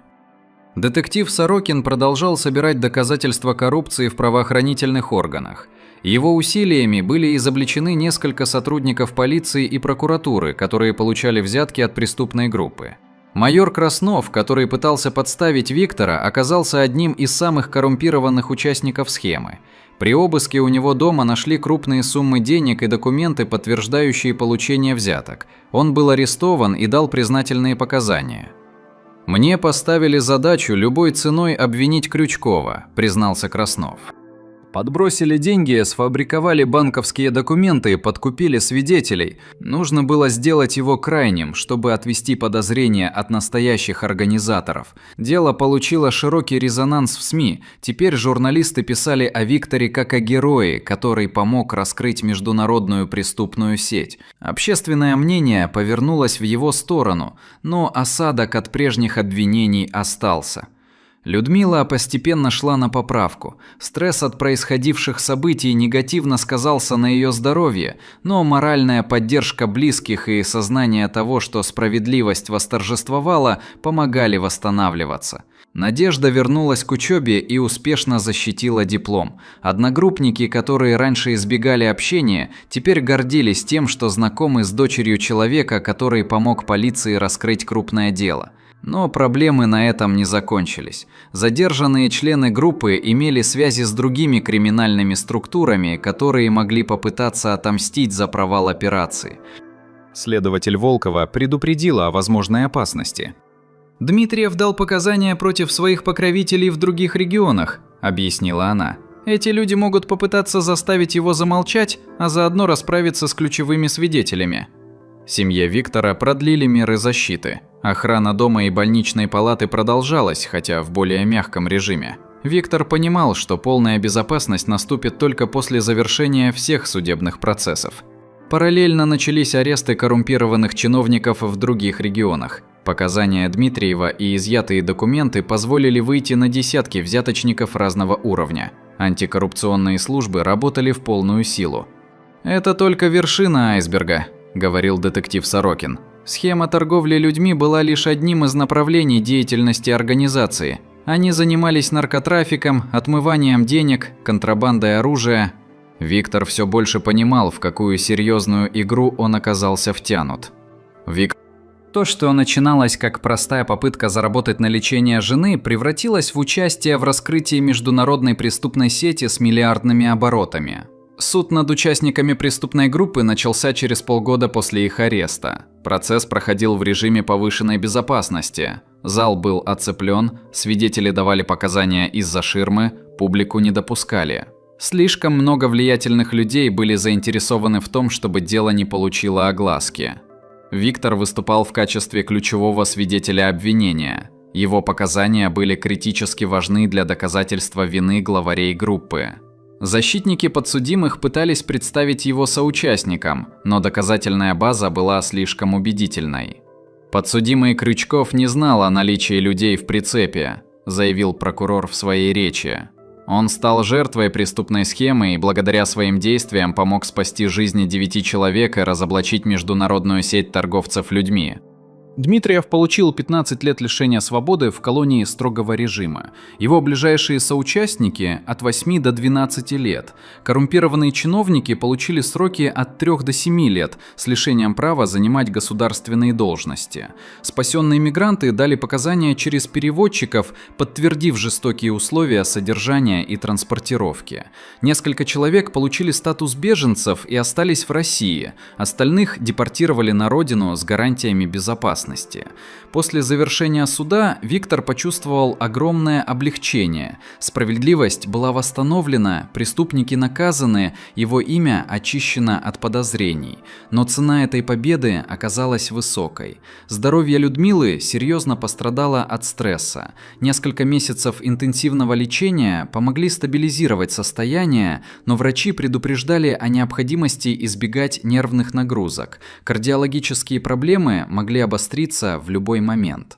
Детектив Сорокин продолжал собирать доказательства коррупции в правоохранительных органах. Его усилиями были изобличены несколько сотрудников полиции и прокуратуры, которые получали взятки от преступной группы. Майор Краснов, который пытался подставить Виктора, оказался одним из самых коррумпированных участников схемы. При обыске у него дома нашли крупные суммы денег и документы, подтверждающие получение взяток. Он был арестован и дал признательные показания. «Мне поставили задачу любой ценой обвинить Крючкова», – признался Краснов. «Подбросили деньги, сфабриковали банковские документы, подкупили свидетелей. Нужно было сделать его крайним, чтобы отвести подозрения от настоящих организаторов. Дело получило широкий резонанс в СМИ. Теперь журналисты писали о Викторе как о герое, который помог раскрыть международную преступную сеть. Общественное мнение повернулось в его сторону, но осадок от прежних обвинений остался». Людмила постепенно шла на поправку. Стресс от происходивших событий негативно сказался на ее здоровье, но моральная поддержка близких и сознание того, что справедливость восторжествовала, помогали восстанавливаться. Надежда вернулась к учебе и успешно защитила диплом. Одногруппники, которые раньше избегали общения, теперь гордились тем, что знакомы с дочерью человека, который помог полиции раскрыть крупное дело. Но проблемы на этом не закончились. Задержанные члены группы имели связи с другими криминальными структурами, которые могли попытаться отомстить за провал операции. Следователь Волкова предупредила о возможной опасности. «Дмитриев дал показания против своих покровителей в других регионах», – объяснила она. «Эти люди могут попытаться заставить его замолчать, а заодно расправиться с ключевыми свидетелями». Семье Виктора продлили меры защиты. Охрана дома и больничной палаты продолжалась, хотя в более мягком режиме. Виктор понимал, что полная безопасность наступит только после завершения всех судебных процессов. Параллельно начались аресты коррумпированных чиновников в других регионах. Показания Дмитриева и изъятые документы позволили выйти на десятки взяточников разного уровня. Антикоррупционные службы работали в полную силу. «Это только вершина айсберга», – говорил детектив Сорокин. «Схема торговли людьми была лишь одним из направлений деятельности организации. Они занимались наркотрафиком, отмыванием денег, контрабандой оружия». Виктор все больше понимал, в какую серьезную игру он оказался втянут. То, что начиналось как простая попытка заработать на лечение жены, превратилось в участие в раскрытии международной преступной сети с миллиардными оборотами. Суд над участниками преступной группы начался через полгода после их ареста. Процесс проходил в режиме повышенной безопасности. Зал был оцеплен, свидетели давали показания из-за ширмы, публику не допускали. Слишком много влиятельных людей были заинтересованы в том, чтобы дело не получило огласки. Виктор выступал в качестве ключевого свидетеля обвинения. Его показания были критически важны для доказательства вины главарей группы. Защитники подсудимых пытались представить его соучастникам, но доказательная база была слишком убедительной. «Подсудимый Крючков не знал о наличии людей в прицепе», – заявил прокурор в своей речи. «Он стал жертвой преступной схемы и благодаря своим действиям помог спасти жизни 9 человек и разоблачить международную сеть торговцев людьми». Дмитриев получил 15 лет лишения свободы в колонии строгого режима. Его ближайшие соучастники – от 8 до 12 лет. Коррумпированные чиновники получили сроки от 3 до 7 лет с лишением права занимать государственные должности. Спасенные мигранты дали показания через переводчиков, подтвердив жестокие условия содержания и транспортировки. Несколько человек получили статус беженцев и остались в России. Остальных депортировали на родину с гарантиями безопасности. безопасности. После завершения суда Виктор почувствовал огромное облегчение. Справедливость была восстановлена, преступники наказаны, его имя очищено от подозрений. Но цена этой победы оказалась высокой. Здоровье Людмилы серьезно пострадало от стресса. Несколько месяцев интенсивного лечения помогли стабилизировать состояние, но врачи предупреждали о необходимости избегать нервных нагрузок. Кардиологические проблемы могли обостриться в любой момент.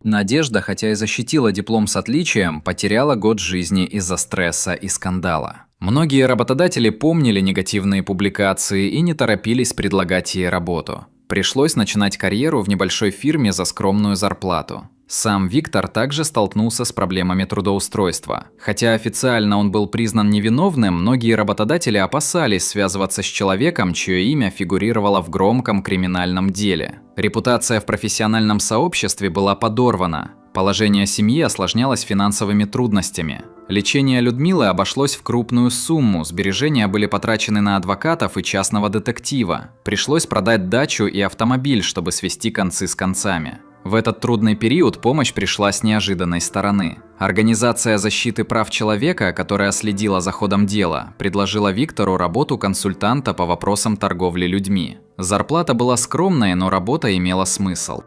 Надежда, хотя и защитила диплом с отличием, потеряла год жизни из-за стресса и скандала. Многие работодатели помнили негативные публикации и не торопились предлагать ей работу. Пришлось начинать карьеру в небольшой фирме за скромную зарплату. Сам Виктор также столкнулся с проблемами трудоустройства. Хотя официально он был признан невиновным, многие работодатели опасались связываться с человеком, чье имя фигурировало в громком криминальном деле. Репутация в профессиональном сообществе была подорвана. Положение семьи осложнялось финансовыми трудностями. Лечение Людмилы обошлось в крупную сумму, сбережения были потрачены на адвокатов и частного детектива. Пришлось продать дачу и автомобиль, чтобы свести концы с концами. В этот трудный период помощь пришла с неожиданной стороны. Организация защиты прав человека, которая следила за ходом дела, предложила Виктору работу консультанта по вопросам торговли людьми. Зарплата была скромной, но работа имела смысл.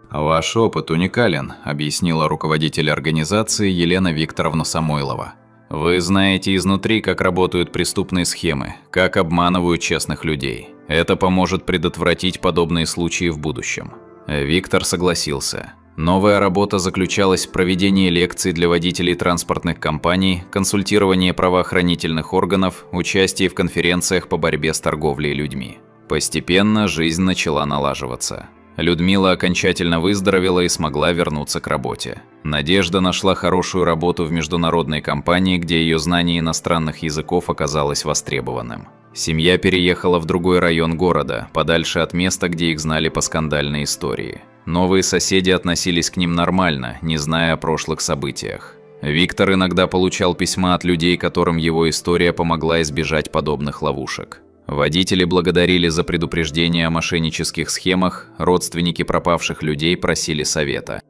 «Ваш опыт уникален», – объяснила руководитель организации Елена Викторовна Самойлова. «Вы знаете изнутри, как работают преступные схемы, как обманывают честных людей. Это поможет предотвратить подобные случаи в будущем». Виктор согласился. Новая работа заключалась в проведении лекций для водителей транспортных компаний, консультировании правоохранительных органов, участии в конференциях по борьбе с торговлей людьми. Постепенно жизнь начала налаживаться. Людмила окончательно выздоровела и смогла вернуться к работе. Надежда нашла хорошую работу в международной компании, где ее знание иностранных языков оказалось востребованным. Семья переехала в другой район города, подальше от места, где их знали по скандальной истории. Новые соседи относились к ним нормально, не зная о прошлых событиях. Виктор иногда получал письма от людей, которым его история помогла избежать подобных ловушек. Водители благодарили за предупреждение о мошеннических схемах, родственники пропавших людей просили совета.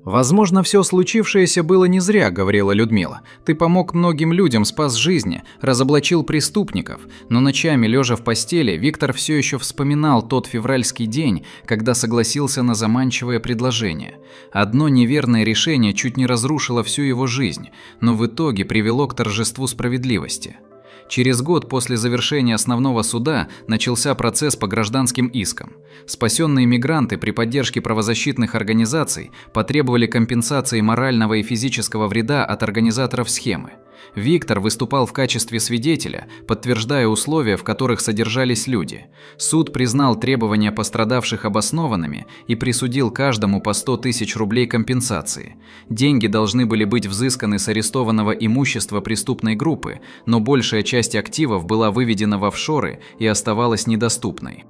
«Возможно, все случившееся было не зря», — говорила Людмила. «Ты помог многим людям, спас жизни, разоблачил преступников». Но ночами, лежа в постели, Виктор все еще вспоминал тот февральский день, когда согласился на заманчивое предложение. Одно неверное решение чуть не разрушило всю его жизнь, но в итоге привело к торжеству справедливости. Через год после завершения основного суда начался процесс по гражданским искам. Спасенные мигранты при поддержке правозащитных организаций потребовали компенсации морального и физического вреда от организаторов схемы. Виктор выступал в качестве свидетеля, подтверждая условия, в которых содержались люди. Суд признал требования пострадавших обоснованными и присудил каждому по 100 тысяч рублей компенсации. Деньги должны были быть взысканы с арестованного имущества преступной группы, но большая часть активов была выведена в офшоры и оставалась недоступной.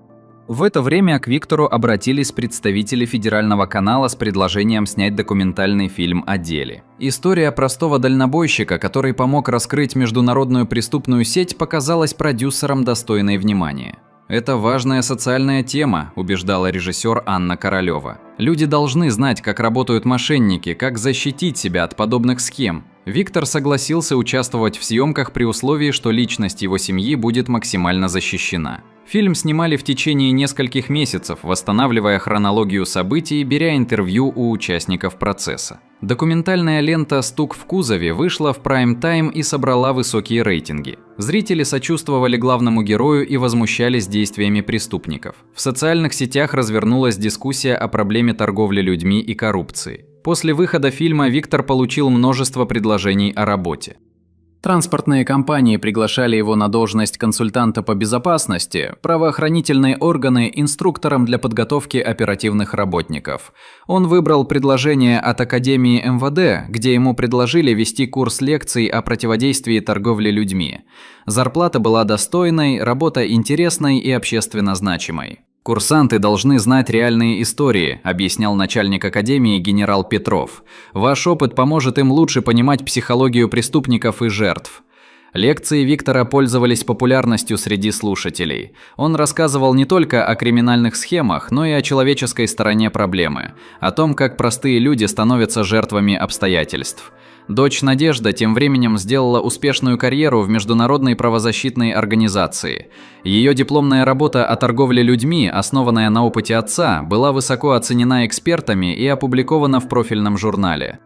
В это время к Виктору обратились представители федерального канала с предложением снять документальный фильм о деле. История простого дальнобойщика, который помог раскрыть международную преступную сеть, показалась продюсерам достойной внимания. «Это важная социальная тема», – убеждала режиссер Анна Королева. «Люди должны знать, как работают мошенники, как защитить себя от подобных схем». Виктор согласился участвовать в съемках при условии, что личность его семьи будет максимально защищена. Фильм снимали в течение нескольких месяцев, восстанавливая хронологию событий и беря интервью у участников процесса. Документальная лента «Стук в кузове» вышла в прайм-тайм и собрала высокие рейтинги. Зрители сочувствовали главному герою и возмущались действиями преступников. В социальных сетях развернулась дискуссия о проблеме торговли людьми и коррупции. После выхода фильма Виктор получил множество предложений о работе. Транспортные компании приглашали его на должность консультанта по безопасности, правоохранительные органы – инструктором для подготовки оперативных работников. Он выбрал предложение от Академии МВД, где ему предложили вести курс лекций о противодействии торговле людьми. Зарплата была достойной, работа интересной и общественно значимой. «Курсанты должны знать реальные истории», – объяснял начальник академии генерал Петров. «Ваш опыт поможет им лучше понимать психологию преступников и жертв». Лекции Виктора пользовались популярностью среди слушателей. Он рассказывал не только о криминальных схемах, но и о человеческой стороне проблемы, о том, как простые люди становятся жертвами обстоятельств. Дочь Надежда тем временем сделала успешную карьеру в международной правозащитной организации. Ее дипломная работа о торговле людьми, основанная на опыте отца, была высоко оценена экспертами и опубликована в профильном журнале.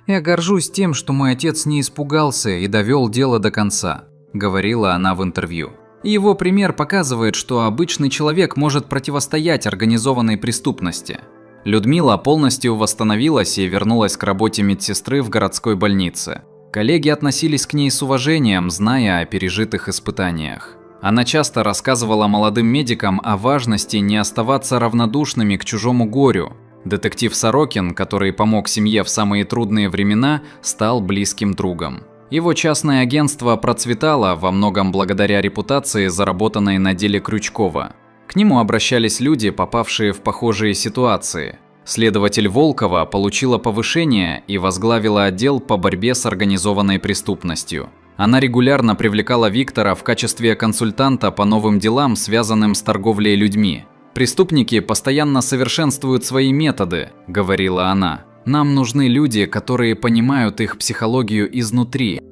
«Я горжусь тем, что мой отец не испугался и довел дело до конца», – говорила она в интервью. Его пример показывает, что обычный человек может противостоять организованной преступности. Людмила полностью восстановилась и вернулась к работе медсестры в городской больнице. Коллеги относились к ней с уважением, зная о пережитых испытаниях. Она часто рассказывала молодым медикам о важности не оставаться равнодушными к чужому горю. Детектив Сорокин, который помог семье в самые трудные времена, стал близким другом. Его частное агентство процветало во многом благодаря репутации, заработанной на деле Крючкова. К нему обращались люди, попавшие в похожие ситуации. Следователь Волкова получила повышение и возглавила отдел по борьбе с организованной преступностью. Она регулярно привлекала Виктора в качестве консультанта по новым делам, связанным с торговлей людьми. «Преступники постоянно совершенствуют свои методы», – говорила она. «Нам нужны люди, которые понимают их психологию изнутри».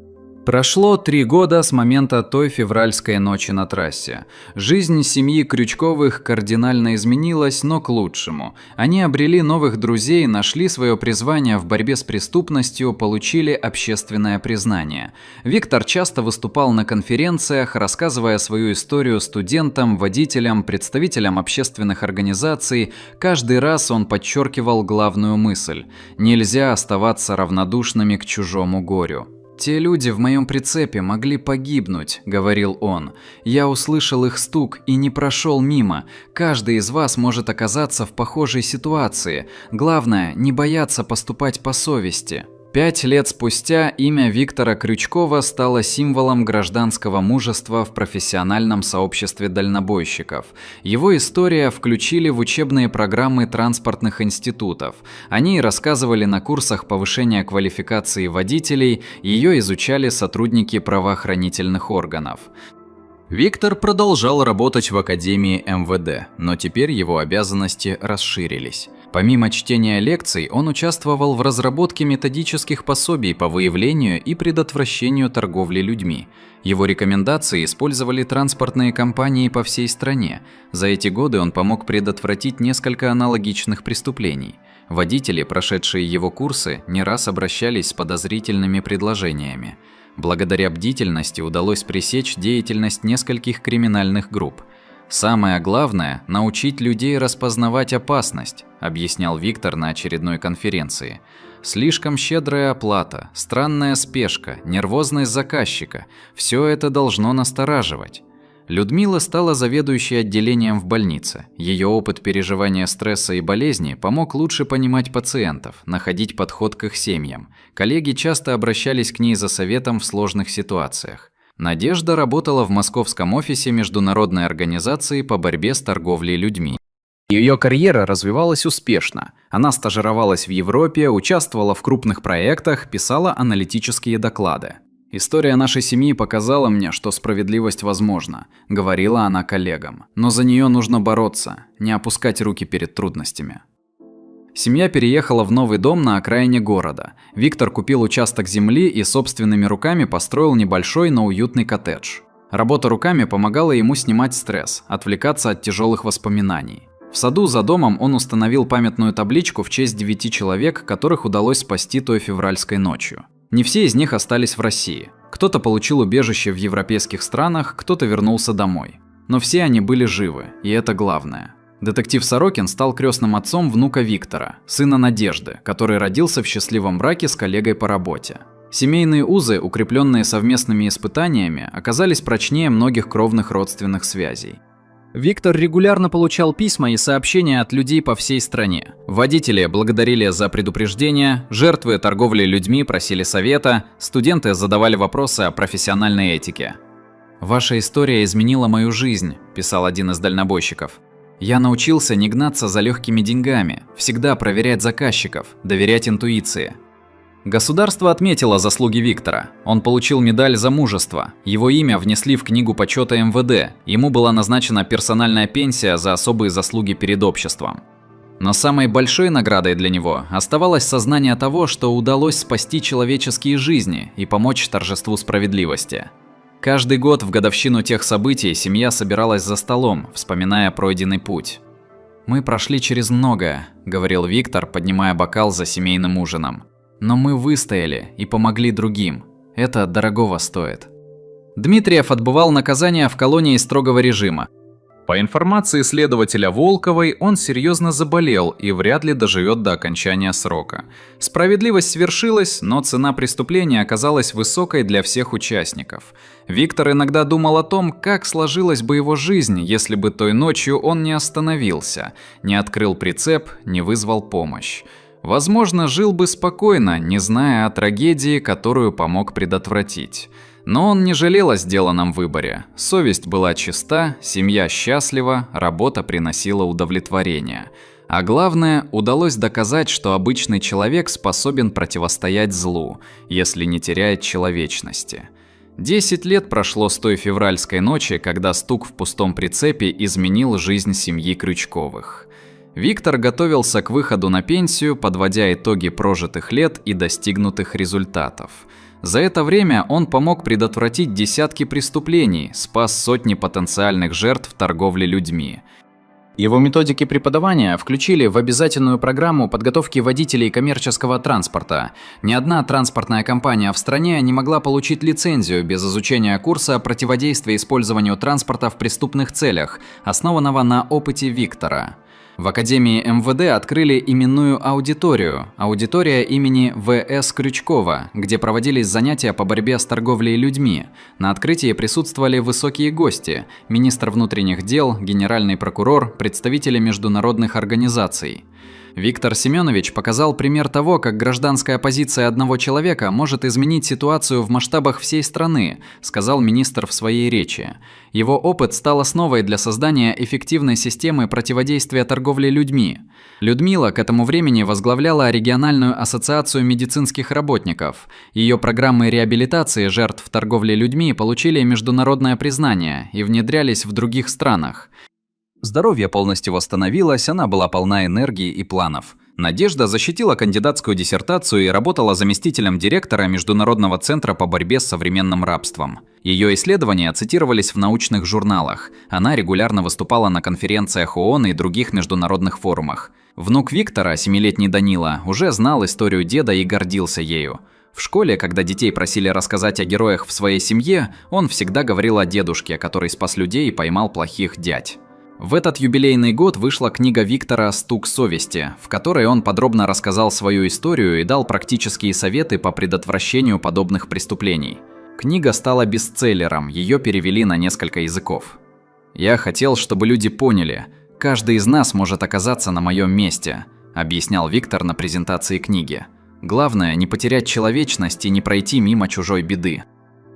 Прошло 3 года с момента той февральской ночи на трассе. Жизнь семьи Крючковых кардинально изменилась, но к лучшему. Они обрели новых друзей, нашли свое призвание в борьбе с преступностью, получили общественное признание. Виктор часто выступал на конференциях, рассказывая свою историю студентам, водителям, представителям общественных организаций. Каждый раз он подчеркивал главную мысль: нельзя оставаться равнодушными к чужому горю. «Те люди в моем прицепе могли погибнуть», — говорил он. «Я услышал их стук и не прошел мимо. Каждый из вас может оказаться в похожей ситуации. Главное, не бояться поступать по совести». 5 лет спустя имя Виктора Крючкова стало символом гражданского мужества в профессиональном сообществе дальнобойщиков. Его история включили в учебные программы транспортных институтов. Они рассказывали на курсах повышения квалификации водителей, ее изучали сотрудники правоохранительных органов. Виктор продолжал работать в Академии МВД, но теперь его обязанности расширились. Помимо чтения лекций, он участвовал в разработке методических пособий по выявлению и предотвращению торговли людьми. Его рекомендации использовали транспортные компании по всей стране. За эти годы он помог предотвратить несколько аналогичных преступлений. Водители, прошедшие его курсы, не раз обращались с подозрительными предложениями. Благодаря бдительности удалось пресечь деятельность нескольких криминальных групп. «Самое главное – научить людей распознавать опасность», – объяснял Виктор на очередной конференции. «Слишком щедрая оплата, странная спешка, нервозность заказчика – все это должно настораживать». Людмила стала заведующей отделением в больнице. Ее опыт переживания стресса и болезни помог лучше понимать пациентов, находить подход к их семьям. Коллеги часто обращались к ней за советом в сложных ситуациях. Надежда работала в московском офисе международной организации по борьбе с торговлей людьми. Ее карьера развивалась успешно. Она стажировалась в Европе, участвовала в крупных проектах, писала аналитические доклады. «История нашей семьи показала мне, что справедливость возможна», — говорила она коллегам. «Но за нее нужно бороться, не опускать руки перед трудностями». Семья переехала в новый дом на окраине города. Виктор купил участок земли и собственными руками построил небольшой, но уютный коттедж. Работа руками помогала ему снимать стресс, отвлекаться от тяжелых воспоминаний. В саду за домом он установил памятную табличку в честь 9 человек, которых удалось спасти той февральской ночью. Не все из них остались в России. Кто-то получил убежище в европейских странах, кто-то вернулся домой. Но все они были живы, и это главное. Детектив Сорокин стал крестным отцом внука Виктора, сына Надежды, который родился в счастливом браке с коллегой по работе. Семейные узы, укрепленные совместными испытаниями, оказались прочнее многих кровных родственных связей. Виктор регулярно получал письма и сообщения от людей по всей стране. Водители благодарили за предупреждение, жертвы торговли людьми просили совета, студенты задавали вопросы о профессиональной этике. «Ваша история изменила мою жизнь», – писал один из дальнобойщиков. «Я научился не гнаться за легкими деньгами, всегда проверять заказчиков, доверять интуиции». Государство отметило заслуги Виктора. Он получил медаль за мужество. Его имя внесли в книгу почета МВД. Ему была назначена персональная пенсия за особые заслуги перед обществом. Но самой большой наградой для него оставалось сознание того, что удалось спасти человеческие жизни и помочь торжеству справедливости. Каждый год в годовщину тех событий семья собиралась за столом, вспоминая пройденный путь. «Мы прошли через многое», — говорил Виктор, поднимая бокал за семейным ужином. «Но мы выстояли и помогли другим. Это дорогого стоит». Дмитриев отбывал наказание в колонии строгого режима. По информации следователя Волковой, он серьезно заболел и вряд ли доживет до окончания срока. Справедливость свершилась, но цена преступления оказалась высокой для всех участников. Виктор иногда думал о том, как сложилась бы его жизнь, если бы той ночью он не остановился, не открыл прицеп, не вызвал помощь. Возможно, жил бы спокойно, не зная о трагедии, которую помог предотвратить. Но он не жалел о сделанном выборе. Совесть была чиста, семья счастлива, работа приносила удовлетворение. А главное, удалось доказать, что обычный человек способен противостоять злу, если не теряет человечности. 10 лет прошло с той февральской ночи, когда стук в пустом прицепе изменил жизнь семьи Крючковых. Виктор готовился к выходу на пенсию, подводя итоги прожитых лет и достигнутых результатов. За это время он помог предотвратить десятки преступлений, спас сотни потенциальных жертв торговли людьми. Его методики преподавания включили в обязательную программу подготовки водителей коммерческого транспорта. Ни одна транспортная компания в стране не могла получить лицензию без изучения курса противодействия использованию транспорта в преступных целях, основанного на опыте Виктора. В Академии МВД открыли именную аудиторию, аудитория имени В.С. Крючкова, где проводились занятия по борьбе с торговлей людьми. На открытии присутствовали высокие гости – министр внутренних дел, генеральный прокурор, представители международных организаций. Виктор Семенович показал пример того, как гражданская позиция одного человека может изменить ситуацию в масштабах всей страны, сказал министр в своей речи. Его опыт стал основой для создания эффективной системы противодействия торговле людьми. Людмила к этому времени возглавляла региональную ассоциацию медицинских работников. Ее программы реабилитации жертв торговли людьми получили международное признание и внедрялись в других странах. Здоровье полностью восстановилось, она была полна энергии и планов. Надежда защитила кандидатскую диссертацию и работала заместителем директора Международного центра по борьбе с современным рабством. Ее исследования цитировались в научных журналах. Она регулярно выступала на конференциях ООН и других международных форумах. Внук Виктора, 7-летний Данила, уже знал историю деда и гордился ею. В школе, когда детей просили рассказать о героях в своей семье, он всегда говорил о дедушке, который спас людей и поймал плохих дядь. В этот юбилейный год вышла книга Виктора «Стук совести», в которой он подробно рассказал свою историю и дал практические советы по предотвращению подобных преступлений. Книга стала бестселлером, ее перевели на несколько языков. «Я хотел, чтобы люди поняли, каждый из нас может оказаться на моем месте», объяснял Виктор на презентации книги. «Главное, не потерять человечность и не пройти мимо чужой беды».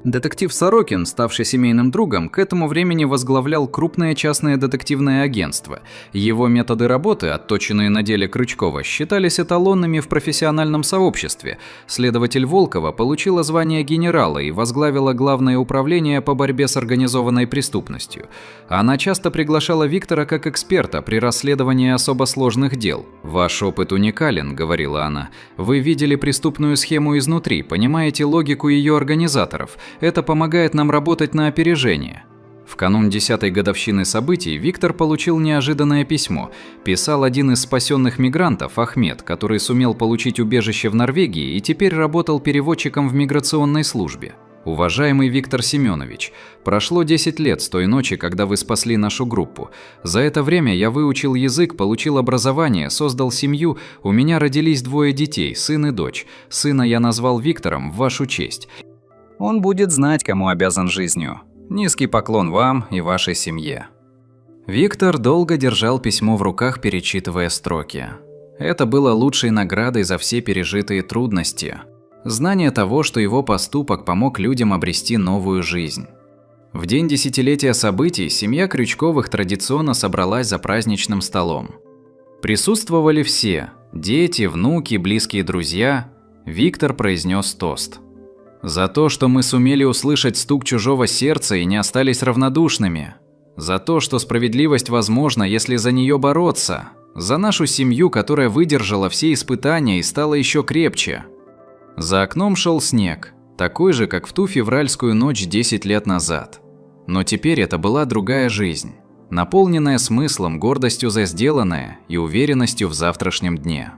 Детектив Сорокин, ставший семейным другом, к этому времени возглавлял крупное частное детективное агентство. Его методы работы, отточенные на деле Крючкова, считались эталонными в профессиональном сообществе. Следователь Волкова получила звание генерала и возглавила Главное управление по борьбе с организованной преступностью. Она часто приглашала Виктора как эксперта при расследовании особо сложных дел. «Ваш опыт уникален», — говорила она. «Вы видели преступную схему изнутри, понимаете логику ее организаторов. Это помогает нам работать на опережение». В канун 10-й годовщины событий Виктор получил неожиданное письмо. Писал один из спасенных мигрантов, Ахмед, который сумел получить убежище в Норвегии и теперь работал переводчиком в миграционной службе. «Уважаемый Виктор Семенович, прошло 10 лет с той ночи, когда вы спасли нашу группу. За это время я выучил язык, получил образование, создал семью, у меня родились 2 детей, сын и дочь. Сына я назвал Виктором в вашу честь. Он будет знать, кому обязан жизнью. Низкий поклон вам и вашей семье». Виктор долго держал письмо в руках, перечитывая строки. Это было лучшей наградой за все пережитые трудности. Знание того, что его поступок помог людям обрести новую жизнь. В день десятилетия событий семья Крючковых традиционно собралась за праздничным столом. Присутствовали все – дети, внуки, близкие друзья. Виктор произнес тост. За то, что мы сумели услышать стук чужого сердца и не остались равнодушными. За то, что справедливость возможна, если за нее бороться. За нашу семью, которая выдержала все испытания и стала еще крепче. За окном шел снег, такой же, как в ту февральскую ночь 10 лет назад. Но теперь это была другая жизнь, наполненная смыслом, гордостью за сделанное и уверенностью в завтрашнем дне.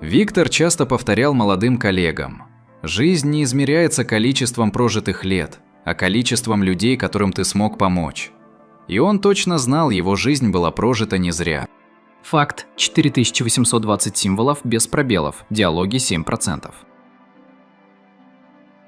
Виктор часто повторял молодым коллегам: «Жизнь не измеряется количеством прожитых лет, а количеством людей, которым ты смог помочь». И он точно знал, его жизнь была прожита не зря. Факт: 4820 символов без пробелов, диалоги 7%.